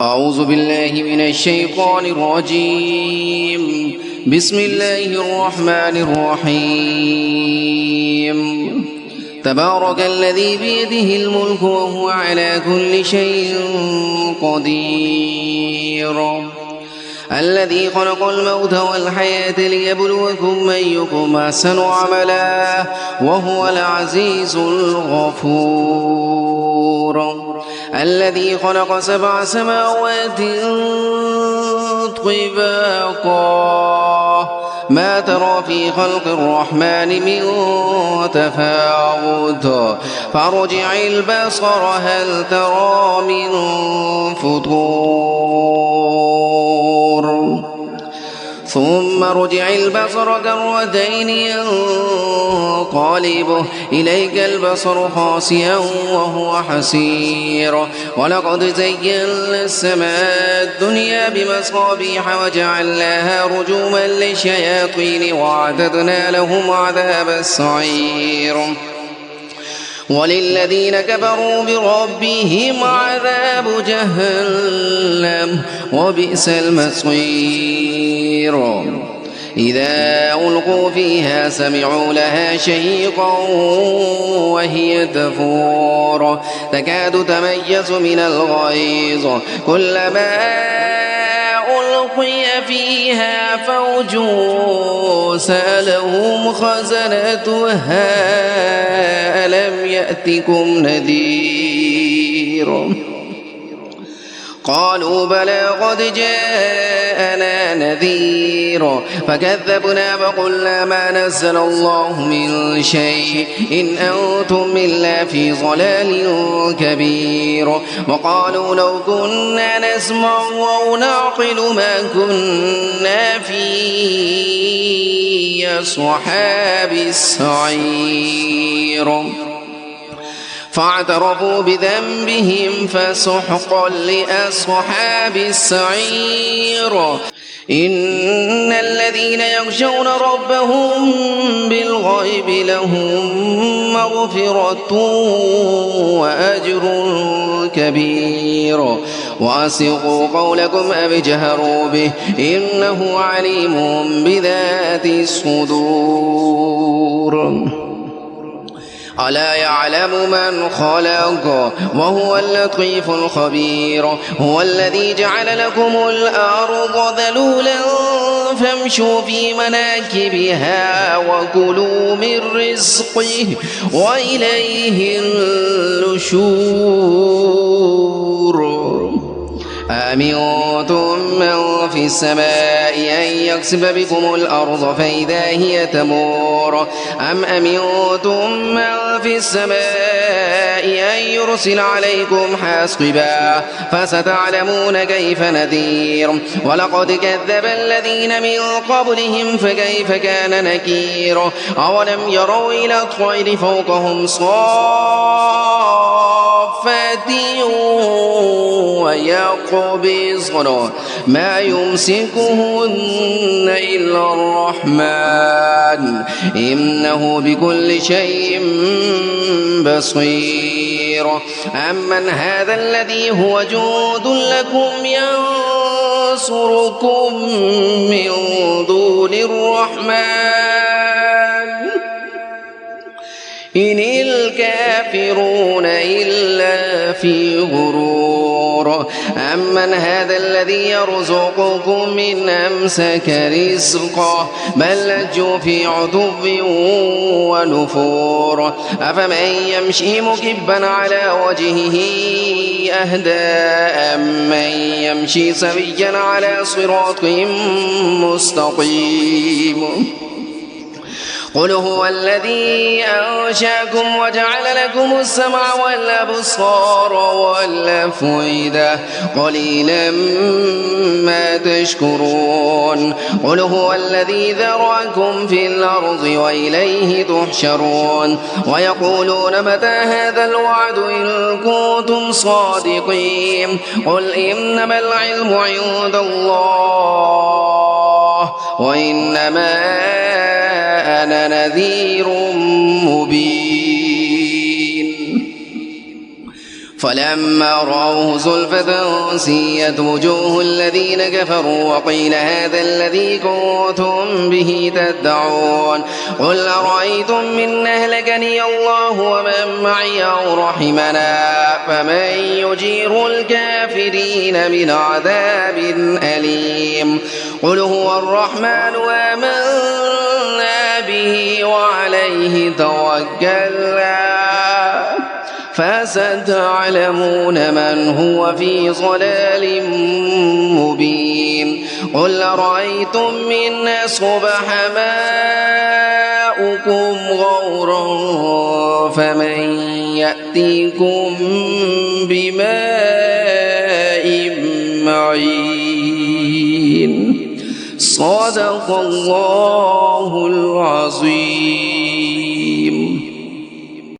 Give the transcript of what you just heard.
أعوذ بالله من الشيطان الرجيم. بسم الله الرحمن الرحيم. تبارك الذي بيده الملك وهو على كل شيء قدير. الذي خلق الموت والحياة ليبلوكم أيكم أحسن عملا وهو العزيز الغفور. الذي خلق 7 سماوات طباقا ما ترى في خلق الرحمن من تفاوت فارجع البصر هل ترى من فطور ثم رجع البصر كرتين ينقلب إليك البصر خاسئا وهو حسير. ولقد زينا السماء الدنيا بمصابيح وجعلناها رجوما للشياطين وأعتدنا لهم عذاب السعير. وللذين كفروا بربهم عذاب جهنم وبئس المصير. إذا ألقوا فيها سمعوا لها شهيقا وهي تفور تكاد تميز من الغيظ كلما ألقي فيها فوج سألهم خزنتها ألم يأتكم نذير قالوا بلى قد جاءنا نذير فكذبنا فقلنا ما نزل الله من شيء إن أنتم إلا في ضلال كبير. وقالوا لو كنا نسمع أو نعقل ما كنا في أصحاب السعير. فاعترفوا بذنبهم فسحقا لأصحاب السعير. إن الذين يخشون ربهم بالغيب لهم مغفرة وأجر كبير. وأسروا قولكم أو اجهروا به إنه عليم بذات الصدور. ألا يعلم من خلق وهو اللطيف الخبير. هو الذي جعل لكم الأرض ذلولا فامشوا في مناكبها وكلوا من رزقه وإليه النشور. أأمنتم من في السماء أن يخسف بكم الأرض فإذا هي تمور أم أمنتم من في السماء أن يرسل عليكم حاصبا فستعلمون كيف نذير. ولقد كذب الذين من قبلهم فكيف كان نكير. أولم يروا إلى الطير فوقهم صافات ويقبضن ما يمسكهن إلا الرحمن إنه بكل شيء بصير. أمن هذا الذي هو جند لكم ينصركم من دون الرحمن إن الكافرون إلا في غرور. أمن هذا الذي يرزقكم من أمسك رزقه بل لجوا في عتو ونفور. أفمن يمشي مكبا على وجهه أهدى أمن يمشي سويا على صراط مستقيم. قل هو الذي أنشأكم وجعل لكم السمع والأبصار والأفئدة قليلا ما تشكرون. قل هو الذي ذرأكم في الأرض وإليه تحشرون. ويقولون متى هذا الوعد إن كنتم صادقين. قل إنما العلم عند الله وإنما أنا نذير مبين. فلما رأوه زلفة سيئت وجوه الذين كفروا وقيل هذا الذي كنتم به تدعون قل أرأيتم من أهلكني الله ومن معي أو رحمنا فمن يجير الكافرين من عذاب أليم قل هو الرحمن آمنا به وعليه توكلنا فستعلمون من هو في ضلال مبين قل أرأيتم إن أصبح ماؤكم غورا فمن يأتيكم بماء معين صدق الله العظيم.